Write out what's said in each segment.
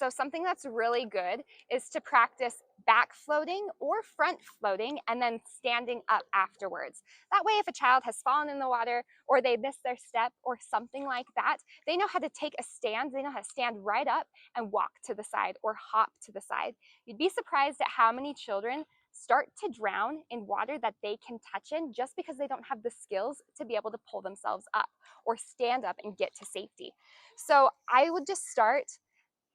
So something that's really good is to practice back floating or front floating and then standing up afterwards. That way, if a child has fallen in the water or they missed their step or something like that, they know how to take a stand. They know how to stand right up and walk to the side or hop to the side. You'd be surprised at how many children start to drown in water that they can touch in just because they don't have the skills to be able to pull themselves up or stand up and get to safety. So I would just start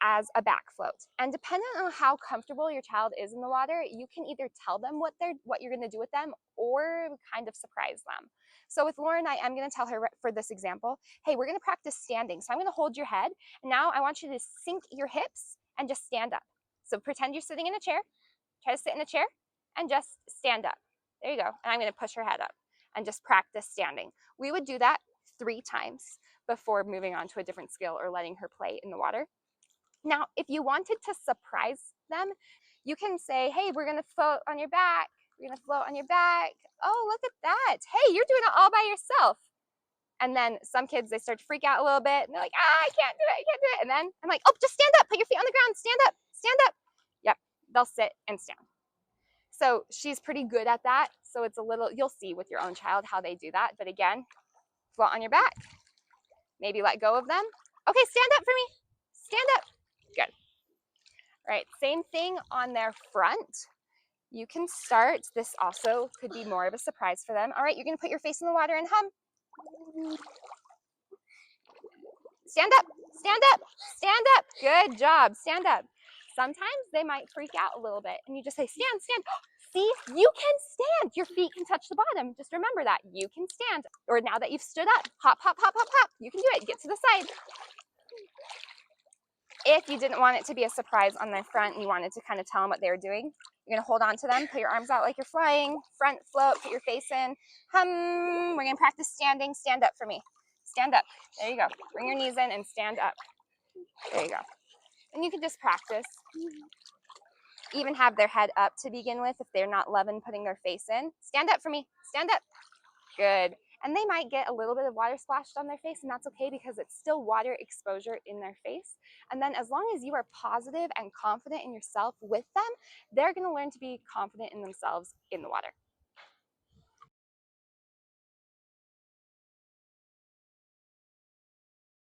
as a back float. And depending on how comfortable your child is in the water, you can either tell them what you're going to do with them or kind of surprise them. So with Lauren, I'm going to tell her for this example, hey, we're going to practice standing. So I'm going to hold your head. And now I want you to sink your hips and just stand up. So pretend you're sitting in a chair. Try to sit in a chair and just stand up. There you go. And I'm going to push her head up and just practice standing. We would do that 3 times before moving on to a different skill or letting her play in the water. Now, if you wanted to surprise them, you can say, hey, we're going to float on your back. We're going to float on your back. Oh, look at that. Hey, you're doing it all by yourself. And then some kids, they start to freak out a little bit. And they're like, I can't do it. I can't do it. And then I'm like, oh, just stand up. Put your feet on the ground. Stand up. Stand up. Yep. They'll sit and stand. So she's pretty good at that. So it's a little, you'll see with your own child how they do that. But again, float on your back. Maybe let go of them. Okay, stand up for me. Stand up. Good. All right, same thing on their front. You can start, this also could be more of a surprise for them. All right, you're gonna put your face in the water and hum. Stand up, stand up, stand up. Good job, stand up. Sometimes they might freak out a little bit and you just say, stand, stand. See, you can stand. Your feet can touch the bottom. Just remember that, you can stand. Or now that you've stood up, hop, hop, hop, hop, hop. You can do it, get to the side. If you didn't want it to be a surprise on their front and you wanted to kind of tell them what they were doing, you're going to hold on to them, put your arms out like you're flying, front float, put your face in, hum. We're going to practice standing. Stand up for me. Stand up. There you go. Bring your knees in and stand up. There you go. And you can just practice. Even have their head up to begin with if they're not loving putting their face in. Stand up for me. Stand up. Good. And they might get a little bit of water splashed on their face, and that's okay because it's still water exposure in their face. And then as long as you are positive and confident in yourself with them, they're going to learn to be confident in themselves in the water.